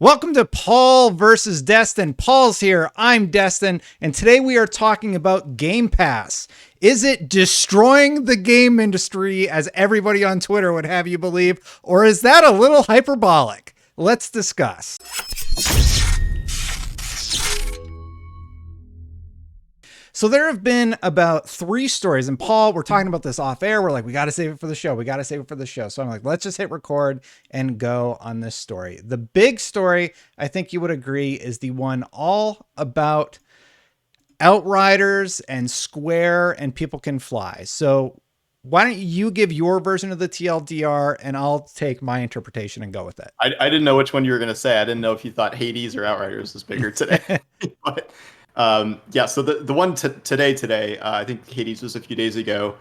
Welcome to Paul versus Destin. Paul's here. I'm Destin. And today we are talking about Game Pass. Is it destroying the game industry, as everybody on Twitter would have you believe, or is that a little hyperbolic? Let's discuss. So there have been about 3 stories, and Paul, we're talking about this off air. We're like, we got to save it for the show. We got to save it for the show. So I'm like, let's just hit record and go on this story. The big story, I think you would agree, is the one all about Outriders and Square and People Can Fly. So why don't you give your version of the TLDR and I'll take my interpretation and go with it. I didn't know which one you were going to say. I didn't know if you thought Hades or Outriders was bigger today. But yeah, so the one today, I think Hades was a few days ago.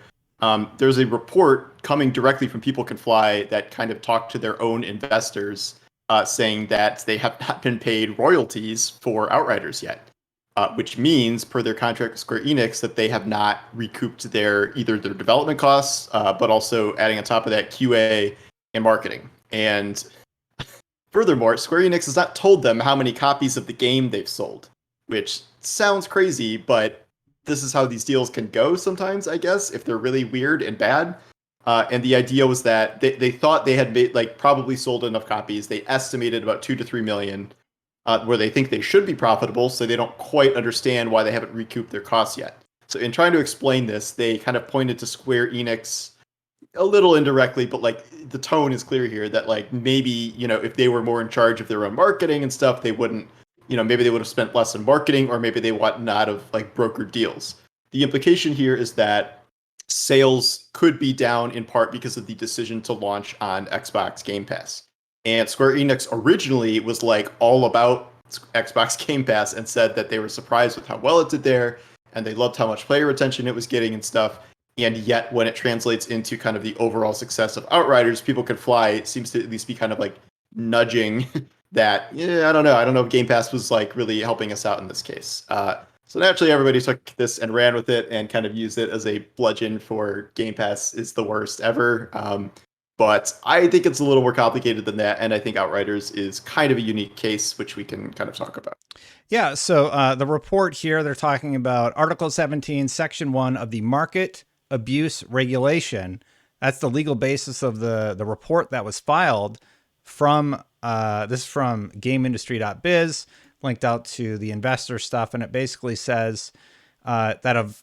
There's a report coming directly from People Can Fly that kind of talked to their own investors, saying that they have not been paid royalties for Outriders yet, which means, per their contract with Square Enix, that they have not recouped either their development costs, but also adding on top of that QA and marketing. And furthermore, Square Enix has not told them how many copies of the game they've sold, which sounds crazy, but this is how these deals can go sometimes, I guess, if they're really weird and bad. And the idea was that they thought they had probably sold enough copies. They estimated about 2 to 3 million, where they think they should be profitable, so they don't quite understand why they haven't recouped their costs yet. So in trying to explain this, they kind of pointed to Square Enix a little indirectly, but the tone is clear here that maybe, if they were more in charge of their own marketing and stuff, they wouldn't, maybe they would have spent less on marketing, or maybe they would not have brokered deals. The implication here is that sales could be down in part because of the decision to launch on Xbox Game Pass. And Square Enix originally was all about Xbox Game Pass and said that they were surprised with how well it did there, and they loved how much player retention it was getting and stuff. And yet when it translates into kind of the overall success of Outriders, People Can Fly, it seems to at least be kind of nudging that, I don't know if Game Pass was really helping us out in this case. So naturally everybody took this and ran with it and kind of used it as a bludgeon for Game Pass is the worst ever. But I think it's a little more complicated than that, and I think Outriders is kind of a unique case, which we can kind of talk about. Yeah, so the report here, they're talking about Article 17, Section 1 of the Market Abuse Regulation. That's the legal basis of the report that was filed from this is from GameIndustry.biz, linked out to the investor stuff, and it basically says that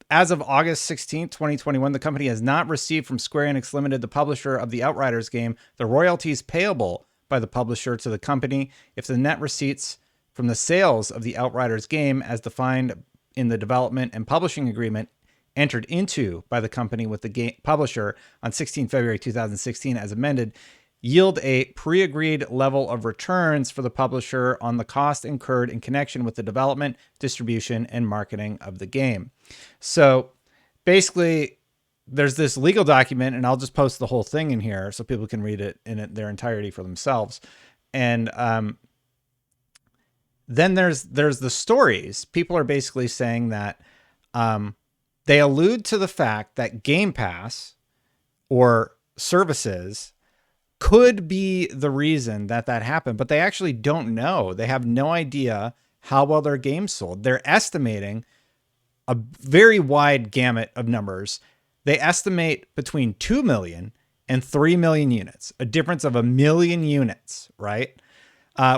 as of August 16th, 2021, the company has not received from Square Enix Limited, the publisher of the Outriders game, the royalties payable by the publisher to the company if the net receipts from the sales of the Outriders game, as defined in the development and publishing agreement entered into by the company with the game publisher on 16 February 2016 as amended, yield a pre-agreed level of returns for the publisher on the cost incurred in connection with the development, distribution, and marketing of the game. So basically, there's this legal document, and I'll just post the whole thing in here so people can read it in their entirety for themselves. And then there's the stories. People are basically saying that they allude to the fact that Game Pass or services could be the reason that happened, but they actually don't know. They have no idea how well their games sold. They're estimating a very wide gamut of numbers. They estimate between 2 million and 3 million units, a difference of 1 million units, right?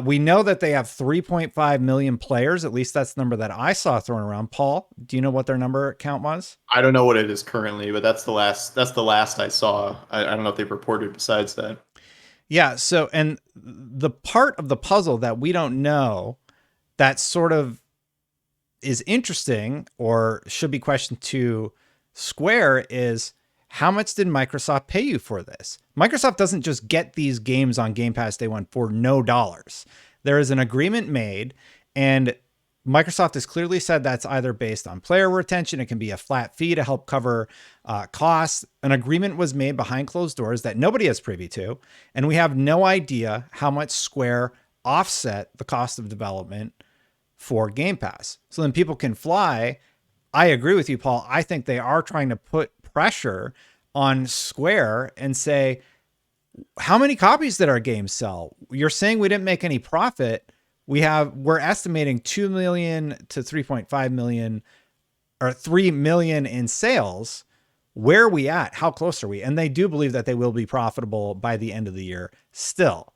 We know that they have 3.5 million players. At least that's the number that I saw thrown around. Paul, do you know what their number count was? I don't know what it is currently, but that's the last I saw. I don't know if they've reported besides that. Yeah. So, and the part of the puzzle that we don't know that sort of is interesting or should be questioned to Square is, how much did Microsoft pay you for this? Microsoft doesn't just get these games on Game Pass Day 1 for no dollars. There is an agreement made, and Microsoft has clearly said that's either based on player retention. It can be a flat fee to help cover costs. An agreement was made behind closed doors that nobody has privy to, and we have no idea how much Square offset the cost of development for Game Pass. So then People Can Fly. I agree with you, Paul. I think they are trying to put pressure on Square and say, how many copies did our game sell? You're saying we didn't make any profit. We're estimating 2 million to 3.5 million or 3 million in sales. Where are we at? How close are we? And they do believe that they will be profitable by the end of the year still.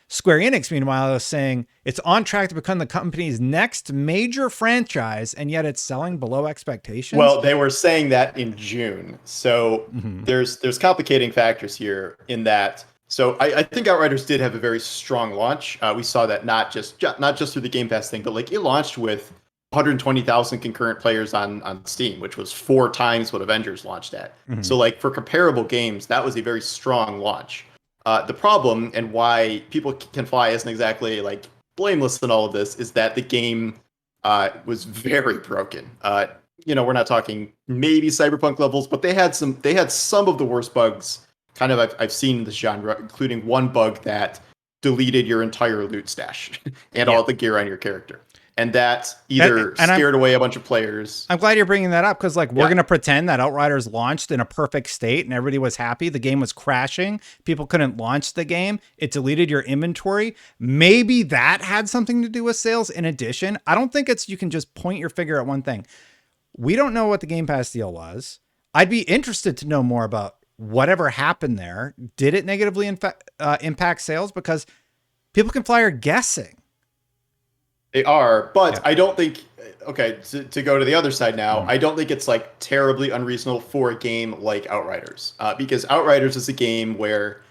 Square Enix, meanwhile, is saying it's on track to become the company's next major franchise, and yet it's selling below expectations. Well, they were saying that in June. So there's complicating factors here in that. So I think Outriders did have a very strong launch. We saw that not just through the Game Pass thing, but like it launched with 120,000 concurrent players on Steam, which was 4 times what Avengers launched at. So like for comparable games, that was a very strong launch. The problem and why People Can Fly isn't exactly like blameless in all of this is that the game was very broken. We're not talking maybe Cyberpunk levels, but they had some of the worst bugs kind of I've seen in this genre, including one bug that deleted your entire loot stash and all the gear on your character. And that either scared away a bunch of players. I'm glad you're bringing that up because, like, we're going to pretend that Outriders launched in a perfect state and everybody was happy. The game was crashing. People couldn't launch the game. It deleted your inventory. Maybe that had something to do with sales in addition. I don't think you can just point your finger at one thing. We don't know what the Game Pass deal was. I'd be interested to know more about whatever happened there. Did it negatively impact sales? Because People Can Fly are guessing. They are, but I don't think, to go to the other side now, I don't think it's like terribly unreasonable for a game like Outriders, because Outriders is a game where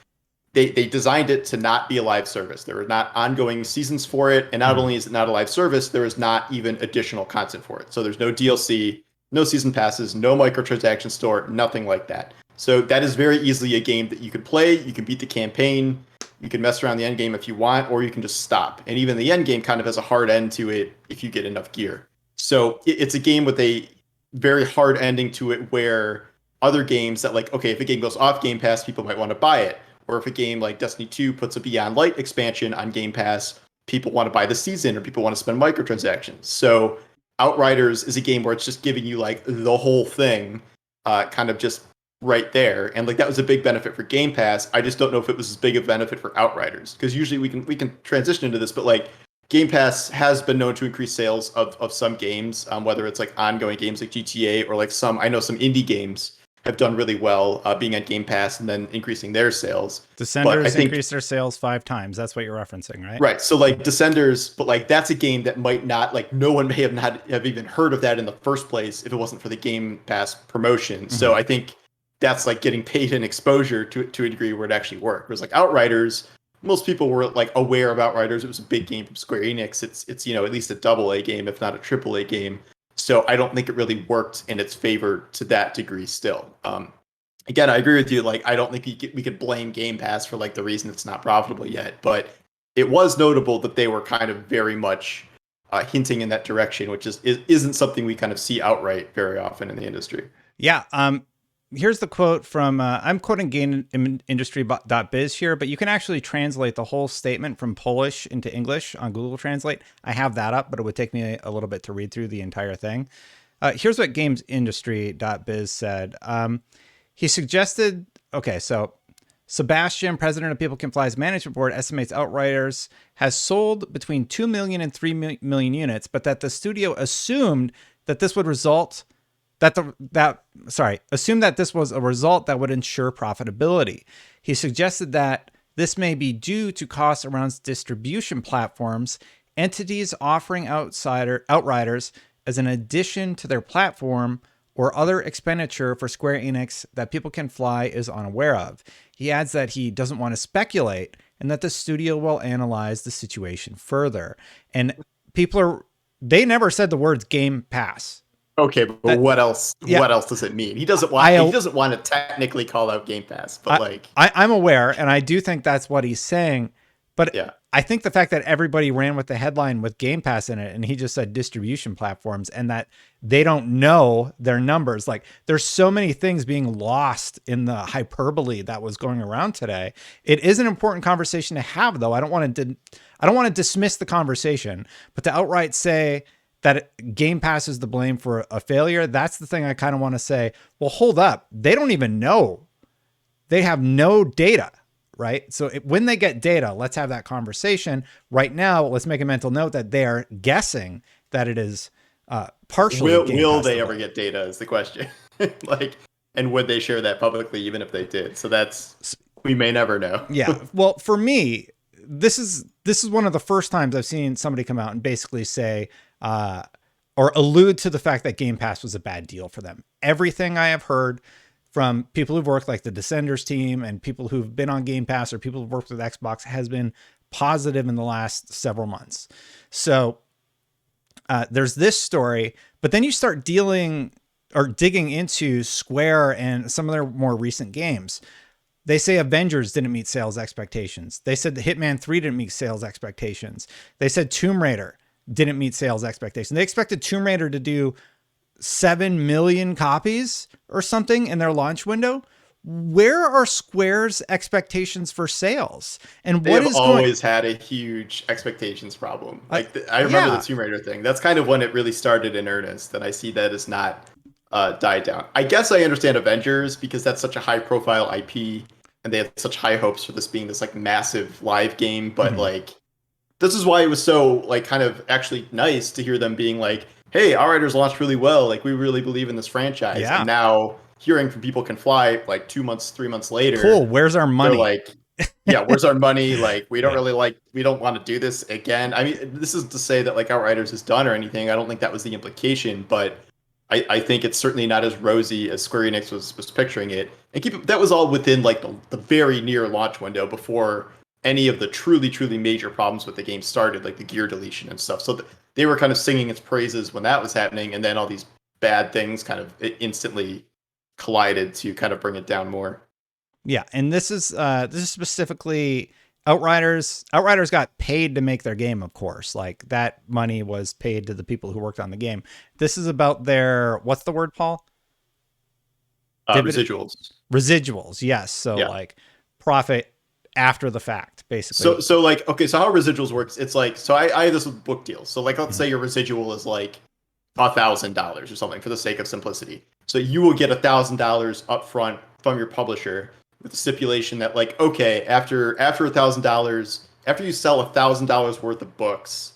they designed it to not be a live service. There are not ongoing seasons for it, and not only is it not a live service, there is not even additional content for it. So there's no DLC, no season passes, no microtransaction store, nothing like that. So that is very easily a game that you could play, you can beat the campaign, you can mess around the end game if you want, or you can just stop. And even the end game kind of has a hard end to it if you get enough gear. So it's a game with a very hard ending to it where other games that like, okay, if a game goes off Game Pass, people might want to buy it. Or if a game like Destiny 2 puts a Beyond Light expansion on Game Pass, people want to buy the season or people want to spend microtransactions. So Outriders is a game where it's just giving you like the whole thing kind of just right there, and like that was a big benefit for Game Pass. I just don't know if it was as big a benefit for Outriders, because usually we can transition into this, but like Game Pass has been known to increase sales of some games, whether it's like ongoing games like GTA or like I know some indie games have done really well being on Game Pass and then increasing their sales. Descenders increased their sales 5 times. That's what you're referencing, right? Right. So like Descenders, but like that's a game that might not, like no one may have even heard of that in the first place if it wasn't for the Game Pass promotion. So I think that's like getting paid in exposure to a degree where it actually worked. Whereas like Outriders, most people were like aware of Outriders. It was a big game from Square Enix. It's at least a AA game, if not a AAA game. So I don't think it really worked in its favor to that degree still. Again, I agree with you. Like, I don't think we could blame Game Pass for like the reason it's not profitable yet, but it was notable that they were kind of very much hinting in that direction, which isn't something we kind of see outright very often in the industry. Yeah. Here's the quote from, I'm quoting GameIndustry.biz here, but you can actually translate the whole statement from Polish into English on Google Translate. I have that up, but it would take me a little bit to read through the entire thing. Here's what GamesIndustry.biz said. He suggested, so Sebastian, president of People Can Fly's management board, estimates Outriders has sold between 2 million and 3 million units, but that the studio assumed that this would result assumed that this was a result that would ensure profitability. He suggested that this may be due to costs around distribution platforms, entities offering Outriders as an addition to their platform, or other expenditure for Square Enix that People Can Fly is unaware of. He adds that he doesn't want to speculate and that the studio will analyze the situation further. And they never said the words Game Pass. Okay, but what else? Yeah. What else does it mean? He doesn't want to technically call out Game Pass, but I'm aware, and I do think that's what he's saying. But yeah. I think the fact that everybody ran with the headline with Game Pass in it, and he just said distribution platforms, and that they don't know their numbers. Like, there's so many things being lost in the hyperbole that was going around today. It is an important conversation to have, though. I don't want to dismiss the conversation, but to outright say that Game Pass is the blame for a failure, that's the thing I kind of want to say. Well, hold up. They don't even know. They have no data, right? So when they get data, let's have that conversation. Right now, let's make a mental note that they are guessing that it is partially Game Will Pass they ever delayed. get data is the question. Like, and would they share that publicly even if they did? So that's, we may never know. Yeah. Well, for me, this is one of the first times I've seen somebody come out and basically say or allude to the fact that Game Pass was a bad deal for them. Everything I have heard from people who've worked like the Descenders team and people who've been on Game Pass or people who've worked with Xbox has been positive in the last several months. So there's this story, but then you start dealing or digging into Square and some of their more recent games. They say Avengers didn't meet sales expectations. They said the Hitman 3 didn't meet sales expectations. They said Tomb Raider didn't meet sales expectations. They expected Tomb Raider to do 7 million copies or something in their launch window. Where are Square's expectations for sales? And They what have is going? always had a huge expectations problem. Like I remember the Yeah. Tomb Raider thing. That's kind of when it really started in earnest, and I see that as not died down. I guess I understand Avengers because that's such a high profile IP, and they had such high hopes for this being this like massive live game. But Mhm. like this is why it was so like kind of actually nice to hear them being like, "Hey, Outriders launched really well. Like we really believe in this franchise." And Yeah. now hearing from People Can Fly like 2 months, 3 months later, Cool. Where's our they're money? like, yeah, where's our money? Like, we don't Yeah. really like, we don't want to do this again. I mean, this is to say that like Outriders is done or anything. I don't think that was the implication, but I think it's certainly not as rosy as Square Enix was picturing it. And that was all within like the very near launch window before any of the truly major problems with the game started, like the gear deletion and stuff. So they were kind of singing its praises when that was happening, and then all these bad things kind of instantly collided to kind of bring it down more. Yeah, and this is specifically Outriders. Outriders got paid to make their game, of course. Like that money was paid to the people who worked on the game. This is about their what's the word, Paul? Dividend Residuals. residuals. Yes, so Yeah. like profit after the fact, So basically. so like okay, so how residuals works? It's like so I have this with book deals. So like let's Mhm. say your residual is like $1,000 or something for the sake of simplicity. So you will get $1,000 upfront from your publisher with the stipulation that like okay after $1,000 after you sell $1,000 worth of books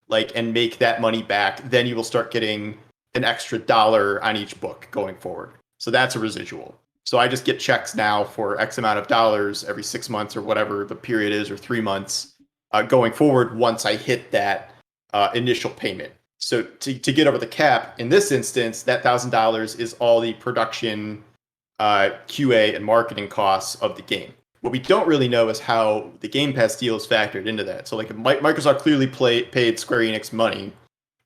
like and make that money back, then you will start getting an extra dollar on each book going forward. So that's a residual. So I just get checks now for X amount of dollars every 6 months or whatever the period is, or 3 months going forward once I hit that initial payment. So to get over the cap, in this instance, that $1,000 is all the production, QA, and marketing costs of the game. What we don't really know is how the Game Pass deal is factored into that. So like Microsoft clearly paid Square Enix money.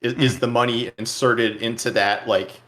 Is Mhm. the money inserted into that like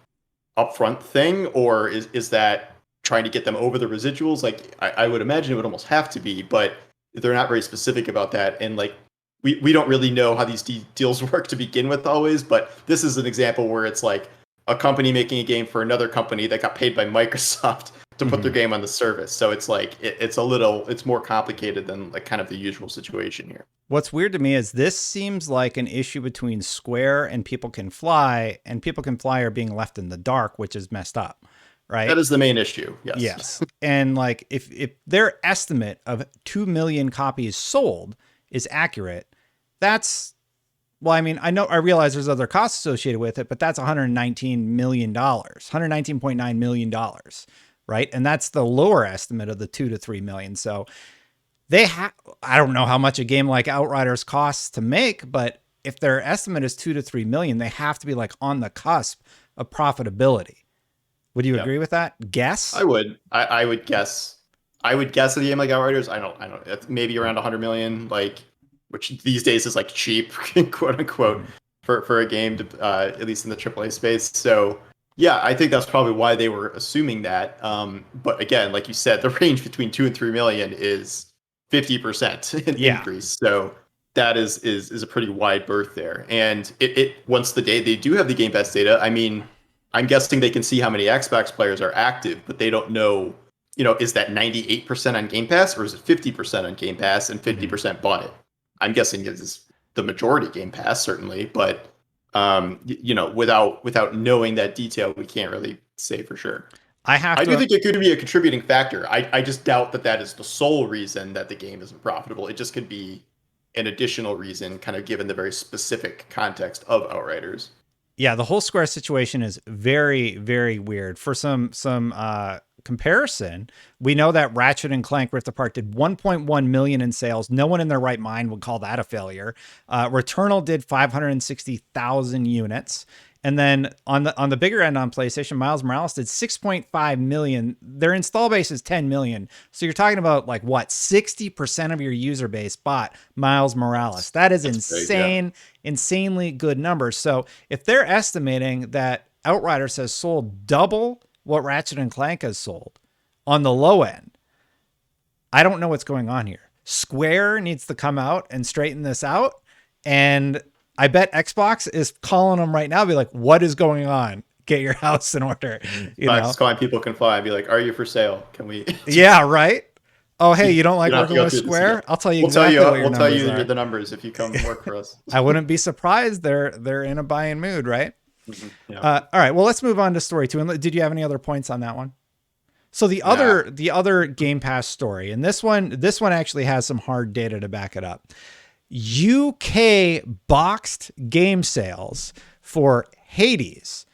upfront thing, or is that trying to get them over the residuals? Like I would imagine it would almost have to be, but they're not very specific about that. And like we don't really know how these deals work to begin with always, but this is an example where it's like a company making a game for another company that got paid by Microsoft to put their Mhm. game on the service. So it's like it's more complicated than like kind of the usual situation here. What's weird to me is this seems like an issue between Square and People Can Fly, and People Can Fly are being left in the dark, which is messed up, That right? is the main issue. Yes. Yes. And like if their estimate of 2 million copies sold is accurate, that's well, I mean, I realize there's other costs associated with it, but that's $119 million, $119.9 million, right? And that's the lower estimate of the 2 to 3 million. So they have, I don't know how much a game like Outriders costs to make, but if their estimate is 2 to 3 million, they have to be like on the cusp of profitability. Would you Yeah. agree with that? Guess? I would. I would guess. I would guess a game like Outriders. I don't. Maybe around 100 million, like, which these days is like cheap, quote unquote, Mhm. for a game, at least in the AAA space. So yeah, I think that's probably why they were assuming that. But again, like you said, the range between 2 and 3 million is 50% an Yeah. increase. So that is a pretty wide berth there. And it once the day they do have the Game Pass data, I mean, I'm guessing they can see how many Xbox players are active, but they don't know, is that 98% on Game Pass or is it 50% on Game Pass and Mhm. 50% bought it? I'm guessing it's the majority Game Pass, certainly, but without knowing that detail, we can't really say for sure. I have I do to. think it could be a contributing factor. I just doubt that that is the sole reason that the game isn't profitable. It just could be an additional reason, kind of given the very specific context of Outriders. Yeah, the whole Square situation is very, very weird. For some comparison, we know that Ratchet and Clank Rift Apart did 1.1 million in sales. No one in their right mind would call that a failure. Returnal did 560,000 units. And then on the bigger end on PlayStation, Miles Morales did 6.5 million. Their install base is 10 million. So you're talking about like what, 60% of your user base bought Miles Morales. That is That's big, yeah. insane, insanely good numbers. So if they're estimating that Outriders has sold double what Ratchet and Clank has sold on the low end, I don't know what's going on here. Square needs to come out and straighten this out. And I bet Xbox is calling them right now, be like, what is going on? Get your house in order. Just calling People Can Fly and be like, are you for sale? Can we? Yeah, right. Oh, hey, you don't like You don't have to working go with through this Square? again. I'll tell you We'll tell exactly you. what your We'll tell numbers you are. the numbers if you come work for us. I wouldn't be surprised. They're in a buying mood, right? Yeah. All right. Well, let's move on to story 2. And did you have any other points on that one? So the other Game Pass story, and this one actually has some hard data to back it up. UK boxed game sales for Hades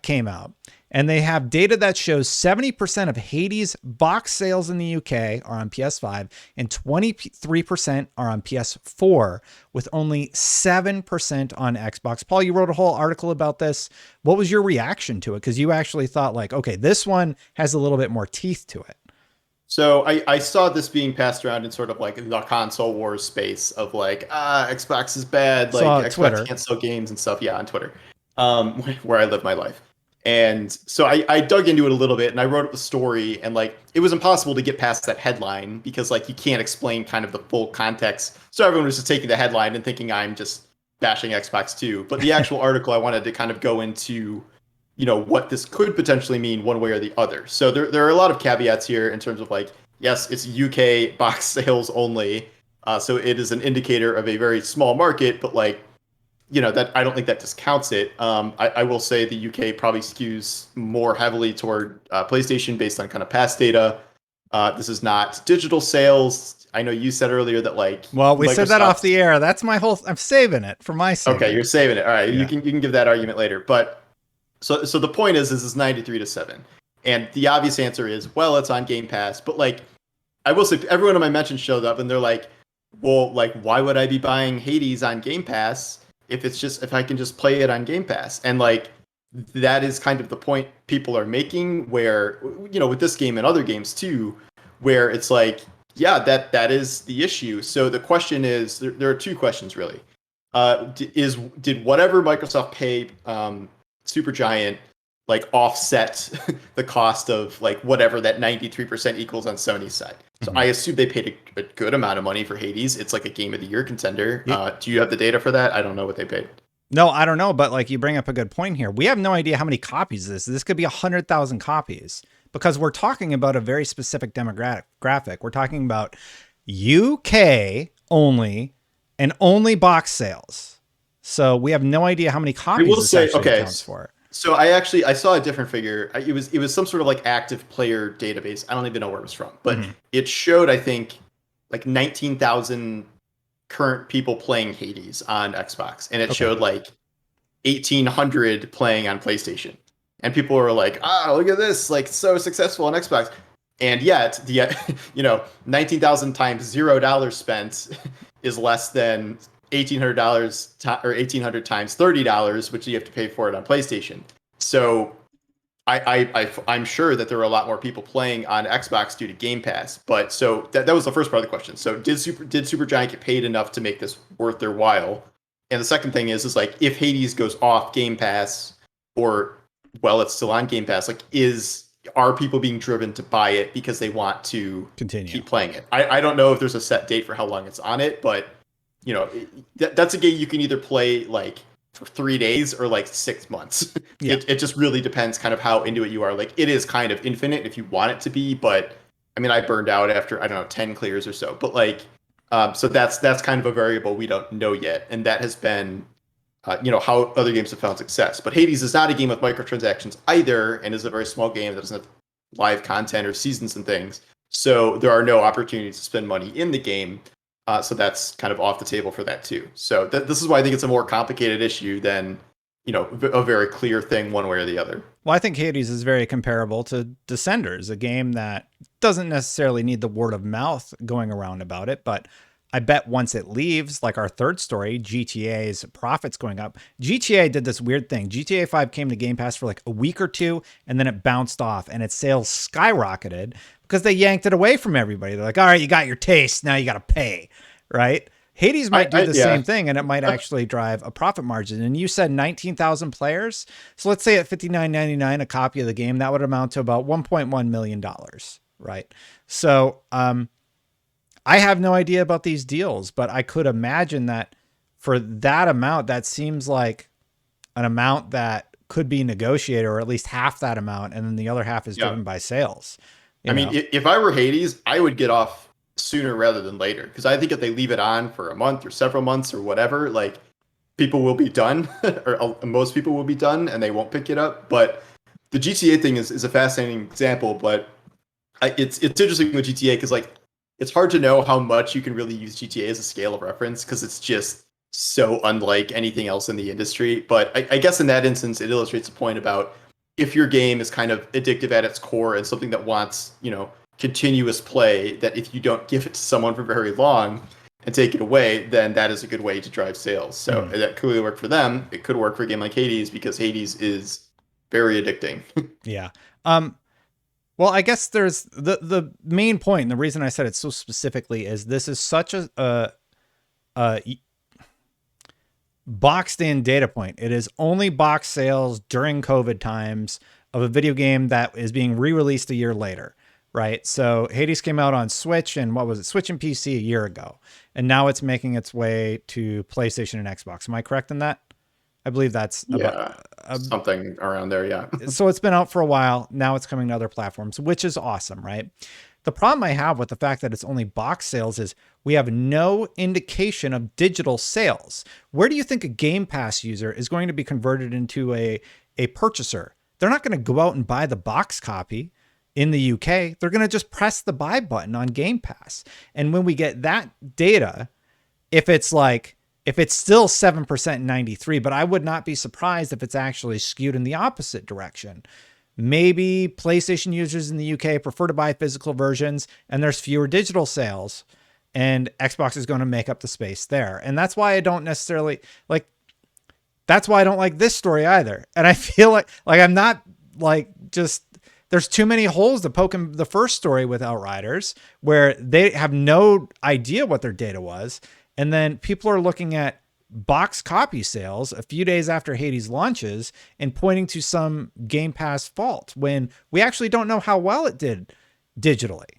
came out, and they have data that shows 70% of Hades box sales in the UK are on PS5 and 23% are on PS4, with only 7% on Xbox. Paul, you wrote a whole article about this. What was your reaction to it? Because you actually thought like, okay, this one has a little bit more teeth to it. So I saw this being passed around in sort of like the console wars space of like, Xbox is bad, like Xbox Twitter. can't sell games and stuff. Yeah, on Twitter, where I live my life. And so I dug into it a little bit and I wrote up the story, and like it was impossible to get past that headline because like you can't explain kind of the full context. So everyone was just taking the headline and thinking I'm just bashing Xbox too. But the actual article, I wanted to kind of go into, what this could potentially mean one way or the other. So there are a lot of caveats here in terms of like, yes, it's UK box sales only. So it is an indicator of a very small market, but like, that I don't think that discounts it. I will say the UK probably skews more heavily toward PlayStation based on kind of past data. This is not digital sales. I know you said earlier that like, well, we said that off the air. That's my whole. I'm saving it for my sake. Okay, you're saving it. All right, Yeah. you can give that argument later. But so the point is 93-7, and the obvious answer is, well, it's on Game Pass. But like, I will say, everyone on my mention showed up and they're like, well, like, why would I be buying Hades on Game Pass if I can just play it on Game Pass? And like, that is kind of the point people are making, where, with this game and other games too, where it's like, yeah, that is the issue. So the question is, there are two questions really. Did whatever Microsoft paid Supergiant like offset the cost of like whatever that 93% equals on Sony's side? So I assume they paid a good amount of money for Hades. It's like a Game of the Year contender. Yeah. Do you have the data for that? I don't know what they paid. No, I don't know, but like you bring up a good point here. We have no idea how many copies this could be 100,000 copies, because we're talking about a very specific demographic. We're talking about UK only and only box sales. So we have no idea how many copies this actually accounts for. So I saw a different figure. It was some sort of like active player database. I don't even know where it was from, but it showed, I think, like 19,000 current people playing Hades on Xbox, and it showed like 1,800 playing on PlayStation. And people were like, look at this, like so successful on Xbox. And yet, 19,000 times $0 spent is less than $1,800 or 1,800 times $30, which you have to pay for it on PlayStation. So I'm sure that there are a lot more people playing on Xbox due to Game Pass. But so that was the first part of the question. So did Supergiant get paid enough to make this worth their while? And the second thing is like, if Hades goes off Game Pass, or well, it's still on Game Pass, like are people being driven to buy it because they want to keep playing it? I don't know if there's a set date for how long it's on it, but that's a game you can either play like for 3 days or like 6 months. Yeah. It just really depends kind of how into it you are. Like, it is kind of infinite if you want it to be, but I mean, I burned out after, I don't know, 10 clears or so. But like, so that's kind of a variable we don't know yet, and that has been how other games have found success. But Hades is not a game with microtransactions either, and is a very small game that doesn't have live content or seasons and things. So there are no opportunities to spend money in the game. So that's kind of off the table for that too. So this is why I think it's a more complicated issue than, a very clear thing one way or the other. Well, I think Hades is very comparable to Descenders, a game that doesn't necessarily need the word of mouth going around about it, but I bet once it leaves, like our third story, GTA's profits going up. GTA did this weird thing. GTA 5 came to Game Pass for like a week or two, and then it bounced off, and its sales skyrocketed because they yanked it away from everybody. They're like, all right, you got your taste, now you got to pay, right? Hades might do the same thing, and it might actually drive a profit margin. And you said 19,000 players. So let's say at $59.99 a copy of the game, that would amount to about $1.1 million, right? So I have no idea about these deals, but I could imagine that for that amount, that seems like an amount that could be negotiated, or at least half that amount, and then the other half is driven by sales. I mean, if I were Hades, I would get off sooner rather than later, because I think if they leave it on for a month or several months or whatever, like, people will be done, or most people will be done, and they won't pick it up. But the GTA thing is a fascinating example, but it's interesting with GTA because, like, it's hard to know how much you can really use GTA as a scale of reference because it's just so unlike anything else in the industry. But I guess in that instance, it illustrates a point about if your game is kind of addictive at its core and something that wants, continuous play, that if you don't give it to someone for very long and take it away, then that is a good way to drive sales. So that clearly worked for them. It could work for a game like Hades because Hades is very addicting. Yeah. Well, I guess there's the main point, and the reason I said it so specifically is this is such a boxed in data point. It is only box sales during COVID times of a video game that is being re-released a year later, right? So Hades came out on Switch and Switch and PC a year ago, and now it's making its way to PlayStation and Xbox. Am I correct in that? I believe that's something around there. Yeah. So it's been out for a while. Now it's coming to other platforms, which is awesome, right? The problem I have with the fact that it's only box sales is we have no indication of digital sales. Where do you think a Game Pass user is going to be converted into a purchaser? They're not going to go out and buy the box copy in the UK. They're going to just press the buy button on Game Pass. And when we get that data, if it's still 7% in 93, but I would not be surprised if it's actually skewed in the opposite direction. Maybe PlayStation users in the UK prefer to buy physical versions and there's fewer digital sales, and Xbox is going to make up the space there. And that's why I don't necessarily that's why I don't like this story either. And I feel like I'm not there's too many holes to poke in the first story with Outriders, where they have no idea what their data was. And then people are looking at box copy sales a few days after Hades launches and pointing to some Game Pass fault when we actually don't know how well it did digitally.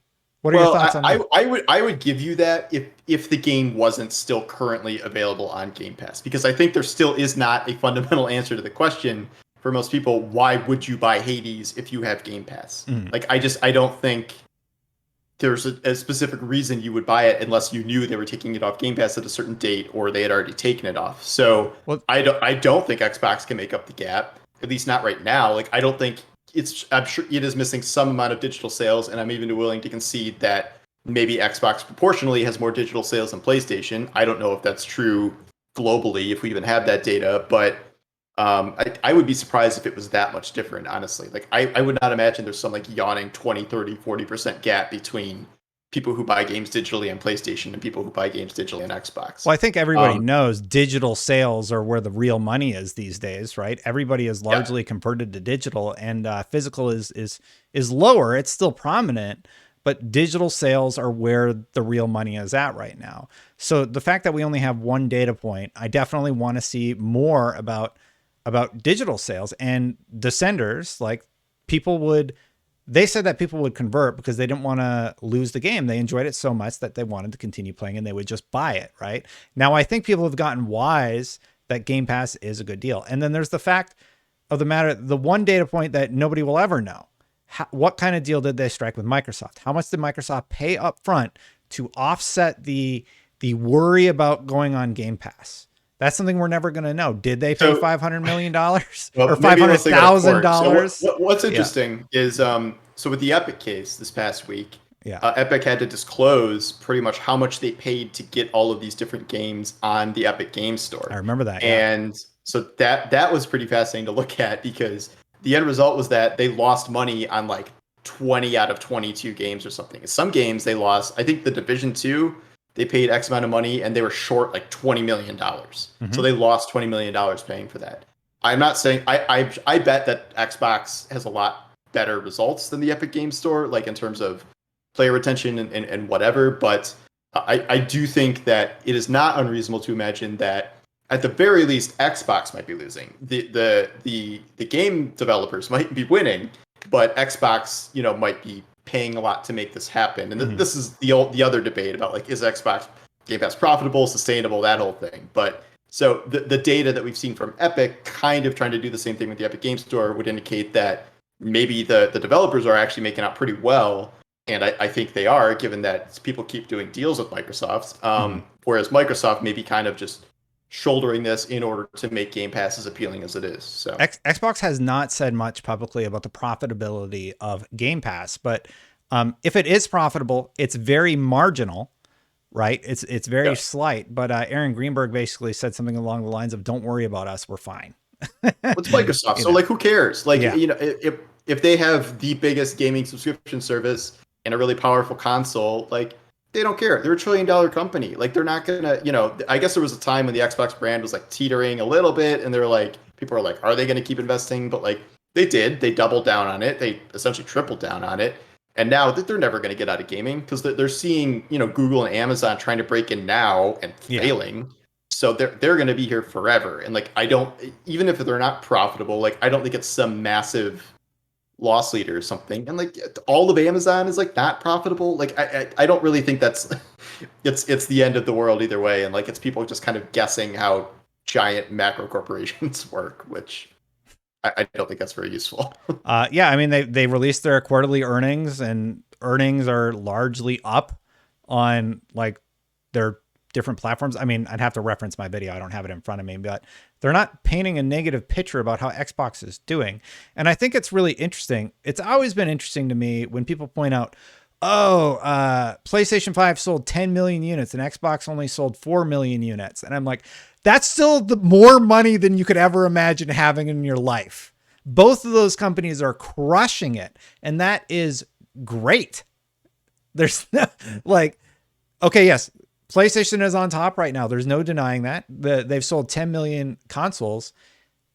What are your thoughts on that? I would give you that if the game wasn't still currently available on Game Pass, because I think there still is not a fundamental answer to the question for most people. Why would you buy Hades if you have Game Pass? I don't think there's a specific reason you would buy it unless you knew they were taking it off Game Pass at a certain date or they had already taken it off. So I don't think Xbox can make up the gap, at least not right now. I don't think I'm sure it is missing some amount of digital sales, and I'm even willing to concede that maybe Xbox proportionally has more digital sales than PlayStation. I don't know if that's true globally, if we even have that data, but I would be surprised if it was that much different, honestly. I would not imagine there's some yawning 20, 30, 40% gap between people who buy games digitally on PlayStation and people who buy games digitally on Xbox. Well, I think everybody knows digital sales are where the real money is these days, right? Everybody is largely converted to digital, and physical is lower. It's still prominent, but digital sales are where the real money is at right now. So the fact that we only have one data point, I definitely want to see more about digital sales. And Descenders, they said that people would convert because they didn't want to lose the game. They enjoyed it so much that they wanted to continue playing and they would just buy it, right? Now, I think people have gotten wise that Game Pass is a good deal. And then there's the fact of the matter, the one data point that nobody will ever know. What kind of deal did they strike with Microsoft? How much did Microsoft pay up front to offset the worry about going on Game Pass? That's something we're never going to know. Did they pay So, $500 million or well, maybe unless they got a court. So $500,000? what's Yeah. interesting is, so with the Epic case this past week, Yeah. Epic had to disclose pretty much how much they paid to get all of these different games on the Epic Game I Store. remember that. Yeah. And so that was pretty fascinating to look at, because the end result was that they lost money on like 20 out of 22 games or something. Some games they lost. I think the Division 2, they paid X amount of money and they were short like $20 million. So they lost $20 million paying for that. I'm not saying, I bet that Xbox has a lot better results than the Epic Game Store, like in terms of player retention and whatever. But I do think that it is not unreasonable to imagine that at the very least Xbox might be losing. The game developers might be winning, but Xbox, might be paying a lot to make this happen. And this is the other debate about, like, is Xbox Game Pass profitable, sustainable, that whole thing. But so the data that we've seen from Epic, kind of trying to do the same thing with the Epic Game Store, would indicate that maybe the developers are actually making out pretty well. And I think they are, given that people keep doing deals with Microsoft. Whereas Microsoft may be kind of just shouldering this in order to make Game Pass as appealing as it is. So Xbox has not said much publicly about the profitability of Game Pass, but if it is profitable, it's very marginal, right? It's very slight. But Aaron Greenberg basically said something along the lines of, "Don't worry about us, we're fine." It's Microsoft, so like, who cares? Like, Yeah. If they have the biggest gaming subscription service and a really powerful console, like, they don't care. They're a $1 trillion company. Like, they're not gonna, I guess there was a time when the Xbox brand was like teetering a little bit, and they're like, people are like, are they gonna keep investing? But like, they did. They doubled down on it. They essentially tripled down on it. And now that they're never gonna get out of gaming, because they're seeing, Google and Amazon trying to break in now and failing. So they're gonna be here forever. And like, I don't, even if they're not profitable, like, I don't think it's some massive loss leader or something. And like, all of Amazon is like not profitable. Like, I don't really think that's it's the end of the world either way. And like, it's people just kind of guessing how giant macro corporations work, which I don't think that's very useful. Yeah, I mean, they released their quarterly earnings, and earnings are largely up on like their different platforms. I mean, I'd have to reference my video. I don't have it in front of me, but they're not painting a negative picture about how Xbox is doing. And I think it's really interesting. It's always been interesting to me when people point out, PlayStation 5 sold 10 million units and Xbox only sold 4 million units. And I'm like, that's still more money than you could ever imagine having in your life. Both of those companies are crushing it. And that is great. There's no, like, okay, yes, PlayStation is on top right now. There's no denying that. They've sold 10 million consoles.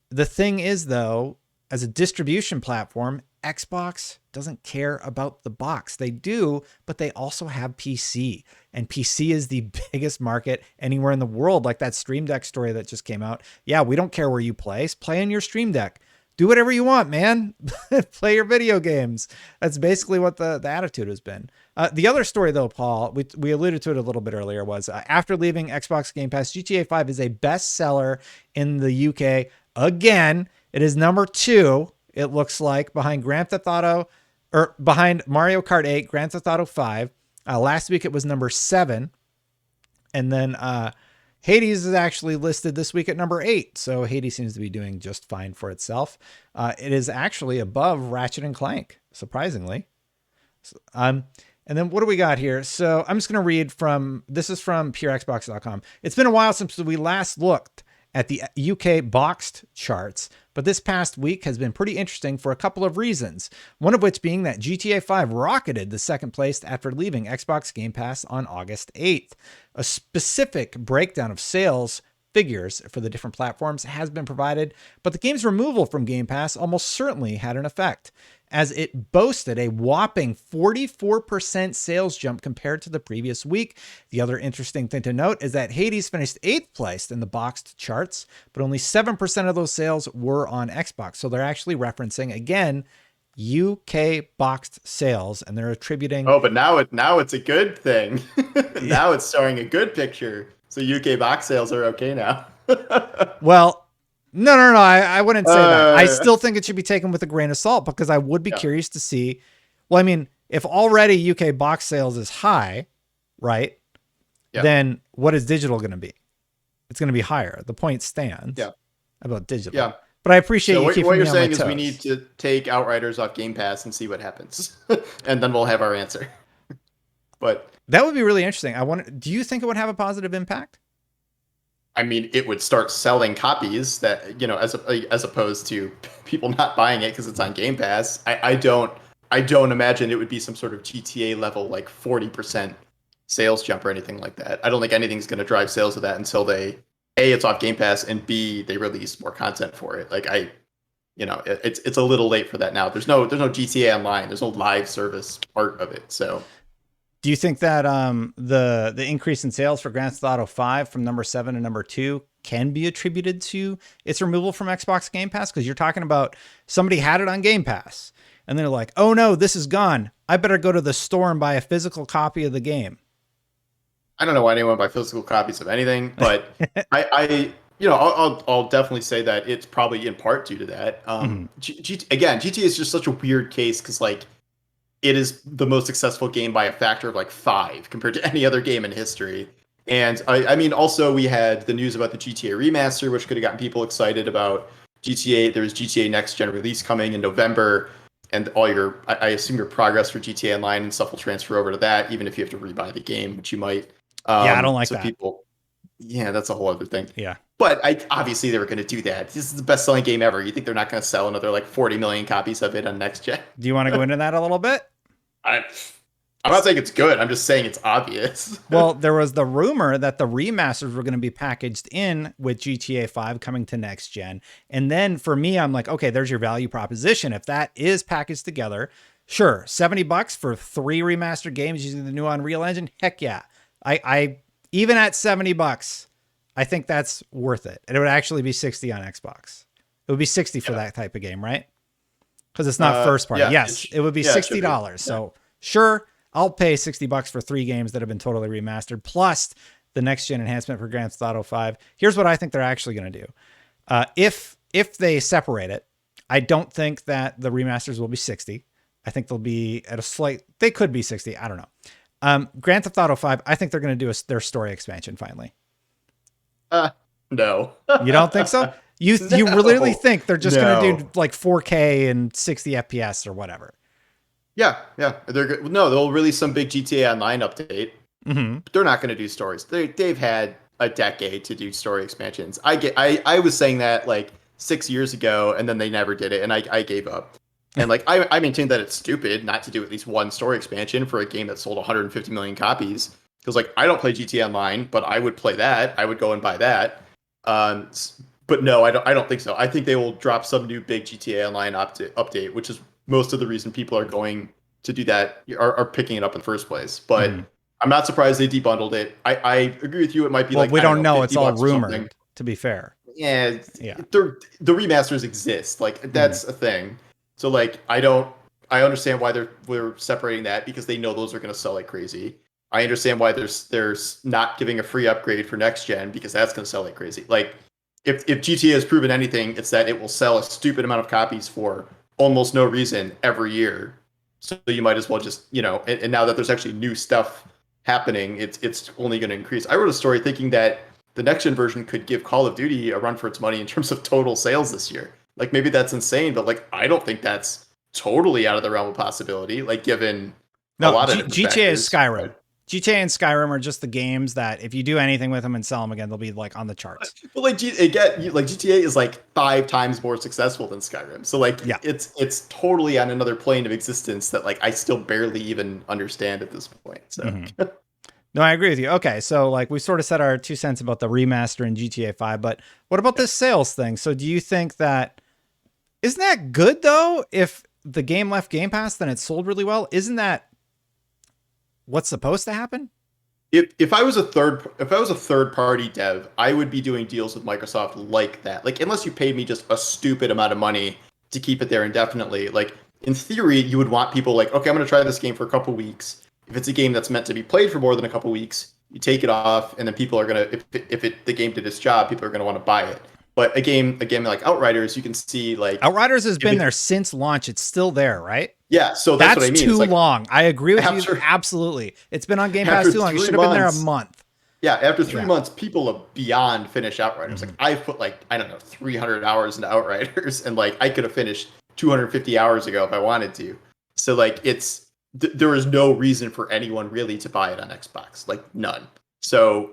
The thing is, though, as a distribution platform, Xbox doesn't care about the box. They do, but they also have PC. And PC is the biggest market anywhere in the world. Like that Stream Deck story that just came out. Yeah, we don't care where you play. Play on your Stream Deck. Do whatever you want, man. Play your video games. That's basically what the attitude has been. The other story, though, Paul, we alluded to it a little bit earlier, was after leaving Xbox Game Pass, GTA 5 is a bestseller in the UK. Again, it is number 2, it looks like, behind behind Mario Kart 8, Grand Theft Auto 5. Last week, it was number 7. And then Hades is actually listed this week at number 8. So Hades seems to be doing just fine for itself. It is actually above Ratchet and Clank, surprisingly. And then what do we got here? So I'm just going to read this is from PureXbox.com. It's been a while since we last looked at the UK boxed charts, but this past week has been pretty interesting for a couple of reasons. One of which being that GTA 5 rocketed to second place after leaving Xbox Game Pass on August 8th. A specific breakdown of sales figures for the different platforms has been provided, but the game's removal from Game Pass almost certainly had an effect, as it boasted a whopping 44% sales jump compared to the previous week. The other interesting thing to note is that Hades finished 8th place in the boxed charts, but only 7% of those sales were on Xbox. So they're actually referencing, again, UK boxed sales, and they're attributing... Oh, but now it's a good thing. Now it's showing a good picture. So UK box sales are okay now. Well, no. I wouldn't say that. I still think it should be taken with a grain of salt, because I would be curious to see. Well, I mean, if already UK box sales is high, right? Yeah. Then what is digital going to be? it's going to be higher. The point stands Yeah. about digital. Yeah. But I appreciate So you keeping what you're me on my saying is toes. we need to take Outriders off Game Pass and see what happens, and then we'll have our answer. But That would be really interesting. Do you think it would have a positive impact? I mean, it would start selling copies that, as opposed to people not buying it because it's on Game Pass. I don't imagine it would be some sort of GTA level like 40% sales jump or anything like that. I don't think anything's going to drive sales of that until it's off Game Pass, and B, they release more content for it. Like it's a little late for that now. There's no GTA Online. There's no live service part of it. So do you think that the increase in sales for Grand Theft Auto 5 from number 7 to number 2 can be attributed to its removal from Xbox Game Pass? Because you're talking about somebody had it on Game Pass and they're like, oh no, this is gone. I better go to the store and buy a physical copy of the game. I don't know why anyone would buy physical copies of anything, but I'll definitely say that it's probably in part due to that. Again, GTA is just such a weird case because like it is the most successful game by a factor of like 5 compared to any other game in history. And I mean, also we had the news about the GTA remaster, which could have gotten people excited about GTA. There's GTA Next Gen release coming in November, and I assume your progress for GTA Online and stuff will transfer over to that, even if you have to rebuy the game, which you might. Yeah, I don't like that. Yeah, that's a whole other thing. Yeah. But obviously they were going to do that. This is the best-selling game ever. You think they're not going to sell another like 40 million copies of it on next gen? Do you want to go into that a little bit? I'm not saying it's good. I'm just saying it's obvious. Well, there was the rumor that the remasters were going to be packaged in with GTA 5 coming to next gen. And then for me, I'm like, okay, there's your value proposition. If that is packaged together, sure, $70 for 3 remastered games using the new Unreal Engine. Heck yeah. I even at $70, I think that's worth it. And it would actually be 60 on Xbox. It would be 60 for that type of game, right? Because it's not first party. Yes, it would be $60. So sure, I'll pay $60 for 3 games that have been totally remastered, plus the next gen enhancement for Grand Theft Auto 5. Here's what I think they're actually going to do. If they separate it, I don't think that the remasters will be 60. I think they'll be at they could be 60. I don't know. Grand Theft Auto 5, I think they're going to do their story expansion finally. No. You don't think so? You really think they're just going to do like 4K and 60 FPS or whatever? Yeah. They'll release some big GTA Online update. But they're not going to do stories. They've had a decade to do story expansions. I was saying that like 6 years ago, and then they never did it, and I gave up. And like I maintain that it's stupid not to do at least one story expansion for a game that sold 150 million copies. Because like I don't play GTA Online, but I would play that. I would go and buy that. But no, I don't think so. I think they will drop some new big GTA Online update, which is most of the reason people are going to do that, are picking it up in the first place. But I'm not surprised they debundled it. I agree with you. It might be we don't know. It's all rumored, to be fair. Yeah. The remasters exist. Like that's a thing. So like I understand why we're separating that, because they know those are going to sell like crazy. I understand why there's not giving a free upgrade for next gen, because that's going to sell like crazy. Like if GTA has proven anything, it's that it will sell a stupid amount of copies for almost no reason every year. So you might as well just, and now that there's actually new stuff happening, it's only going to increase. I wrote a story thinking that the next gen version could give Call of Duty a run for its money in terms of total sales this year. Like maybe that's insane, but like I don't think that's totally out of the realm of possibility. Like given a lot of GTA is Skyrim. But GTA and Skyrim are just the games that if you do anything with them and sell them again, they'll be like on the charts. But like GTA is like 5 times more successful than Skyrim. So like it's totally on another plane of existence that like I still barely even understand at this point. So No, I agree with you. Okay, so like we sort of said our 2 cents about the remaster in GTA 5, but what about this sales thing? So do you think that isn't that good though? If the game left Game Pass, then it sold really well. Isn't that what's supposed to happen? If I was a third party dev, I would be doing deals with Microsoft like that. Like unless you paid me just a stupid amount of money to keep it there indefinitely. Like in theory, you would want people like, okay, I'm going to try this game for a couple weeks. If it's a game that's meant to be played for more than a couple weeks, you take it off, and then people are gonna, if the game did its job, people are gonna want to buy it. But a game like Outriders, you can see like Outriders has been there since launch. It's still there, right? Yeah, so that's what I mean. Too long. I agree with you. Absolutely, it's been on Game Pass too long. It should have been there a month. Yeah, after three Yeah. months, people are beyond finished Outriders. Like Mhm. I've put like, I don't know, 300 hours into Outriders, and like I could have finished 250 hours ago if I wanted to. So like there is no reason for anyone really to buy it on Xbox, like none. So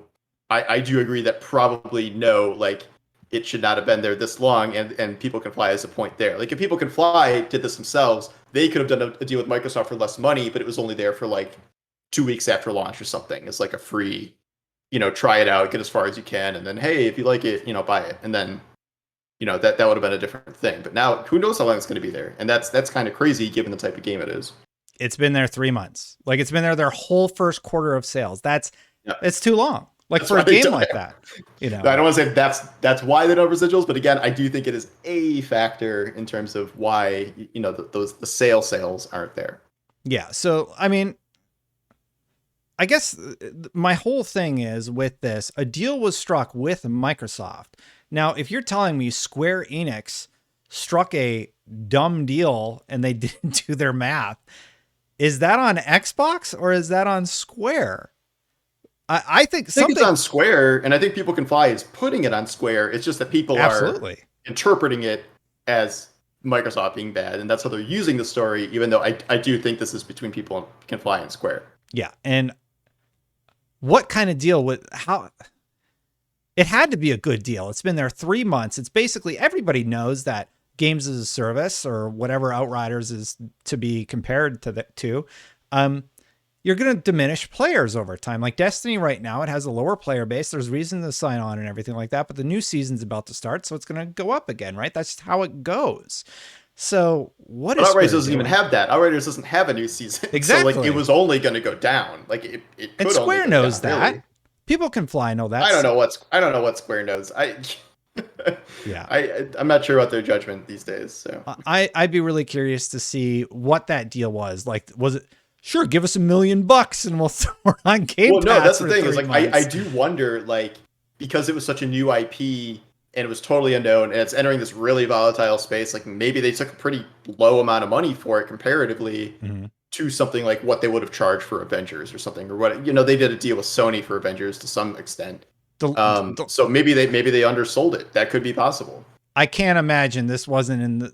I do agree that probably no, like it should not have been there this long, and People Can Fly is a point there. Like if People Can Fly did this themselves, they could have done a deal with Microsoft for less money, but it was only there for like 2 weeks after launch or something. It's like a free, try it out, get as far as you can, and then hey, if you like it, buy it, and then that would have been a different thing. But now, who knows how long it's going to be there, and that's kind of crazy given the type of game it is. It's been there 3 months. Like it's been there their whole first quarter of sales. Yeah, It's too long. Like that's for why a they game don't like have. that, you know. I don't want to say that's why they don't have residuals, but again, I do think it is a factor in terms of why the sales aren't there. Yeah. So I mean, I guess my whole thing is with this, a deal was struck with Microsoft. Now, if you're telling me Square Enix struck a dumb deal and they didn't do their math, is that on Xbox or is that on Square? I think I think it's something. on Square, and I think People Can Fly is putting it on Square. It's just that people are Absolutely. interpreting it as Microsoft being bad, and that's how they're using the story, even though I do think this is between People Can Fly and Square. Yeah. And what kind of deal with how it had to be a good deal. It's been there 3 months. It's basically everybody knows that games as a service or whatever Outriders is to be compared to, you're going to diminish players over time. Like Destiny right now, it has a lower player base. There's reason to sign on and everything like that, but the new season's about to start, so it's going to go up again, right? That's just how it goes. So what But is Outriders Square doesn't even doing? have that. Outriders doesn't have a new season, so like Exactly. it was only going to go down. Like it And could only Square go knows down, that. really. People Can Fly know I that's don't know what Square knows. yeah. I'm not sure about their judgment these days. So I'd be really curious to see what that deal was. Like, was it sure? Give us $1,000,000 and we'll throw it on Game well, no, Pass that's the for thing is three like I months. do wonder, like, because it was such a new IP and it was totally unknown and it's entering this really volatile space, like maybe they took a pretty low amount of money for it comparatively Mhm. to something like what they would have charged for Avengers or something, or what they did a deal with Sony for Avengers to some extent. The, So maybe they undersold it. That could be possible. I can't imagine this wasn't in the,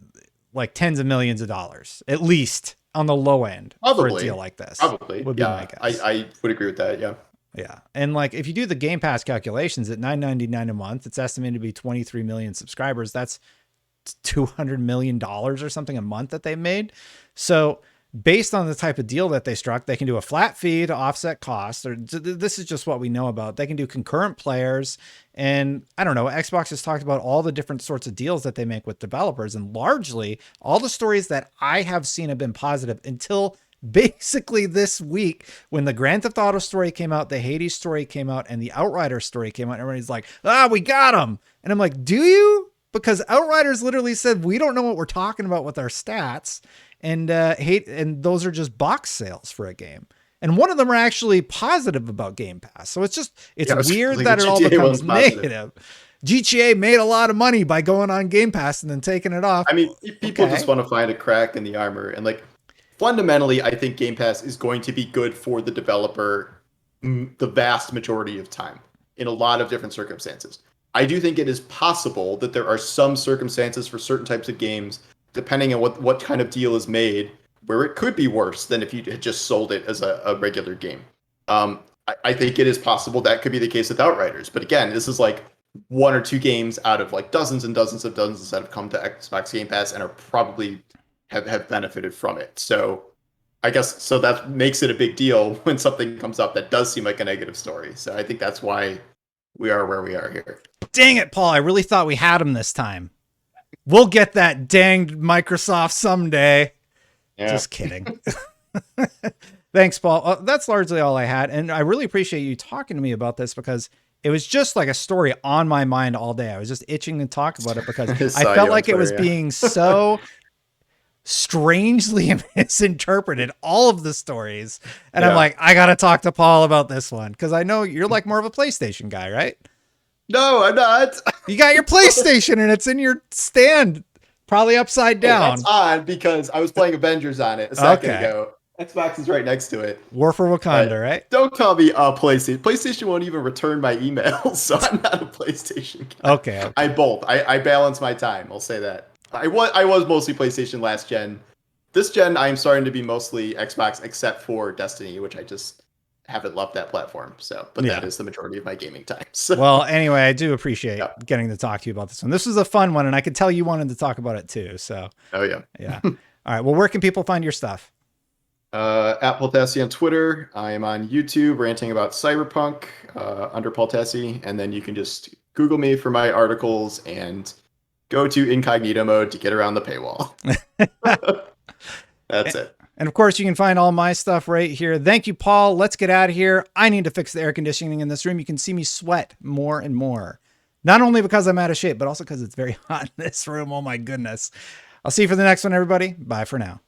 like tens of millions of dollars, at least on the low end for a deal Probably, like this. probably, Would be my yeah. I guess. I would agree with that. Yeah. Yeah. And like if you do the Game Pass calculations at $9.99 a month, it's estimated to be 23 million subscribers. That's $200 million or something a month that they made. So based on the type of deal that they struck, they can do a flat fee to offset costs, or this is just what we know about. They can do concurrent players. And I don't know, Xbox has talked about all the different sorts of deals that they make with developers. And largely all the stories that I have seen have been positive until basically this week when the Grand Theft Auto story came out, the Hades story came out, and the Outriders story came out. Everybody's like, we got them. And I'm like, do you? Because Outriders literally said, we don't know what we're talking about with our stats. And and those are just box sales for a game. And one of them are actually positive about Game Pass. So it's Yeah, weird the that it all GTA becomes one's positive. negative. GTA made a lot of money by going on Game Pass and then taking it off. I mean, people just Okay. want to find a crack in the armor, and like fundamentally, I think Game Pass is going to be good for the developer the vast majority of time in a lot of different circumstances. I do think it is possible that there are some circumstances for certain types of games, depending on what kind of deal is made, where it could be worse than if you had just sold it as a regular game. I think it is possible that could be the case with Outriders. But again, this is like one or two games out of like dozens and dozens of dozens that have come to Xbox Game Pass and are probably have benefited from it. So I guess so that makes it a big deal when something comes up that does seem like a negative story. So I think that's why we are where we are here. Dang it, Paul. I really thought we had him this time. We'll get that danged Microsoft someday. Yeah. Just kidding. Thanks, Paul. That's largely all I had. And I really appreciate you talking to me about this because it was just like a story on my mind all day. I was just itching to talk about it because I felt like it was being so strangely misinterpreted, all of the stories. And I'm like, I got to talk to Paul about this one because I know you're like more of a PlayStation guy, right? No, I'm not. You got your PlayStation and it's in your stand, probably upside down. That's odd because I was playing Avengers on it a second ago. Xbox is right next to it. War for Wakanda, But right? don't call me a PlayStation. PlayStation won't even return my emails, so I'm not a PlayStation guy. Okay. I both. I balance my time. I'll say that. I was mostly PlayStation last gen. This gen, I'm starting to be mostly Xbox, except for Destiny, which I just haven't loved that platform. So, but that is the majority of my gaming time. So. Well, anyway, I do appreciate getting to talk to you about this one. This was a fun one, and I could tell you wanted to talk about it too. So, oh yeah, yeah. All right. Well, where can people find your stuff? At Poltassi on Twitter. I am on YouTube ranting about Cyberpunk under Poltassi, and then you can just Google me for my articles and go to incognito mode to get around the paywall. That's it. And of course, you can find all my stuff right here. Thank you, Paul. Let's get out of here. I need to fix the air conditioning in this room. You can see me sweat more and more. Not only because I'm out of shape, but also because it's very hot in this room. Oh my goodness. I'll see you for the next one, everybody. Bye for now.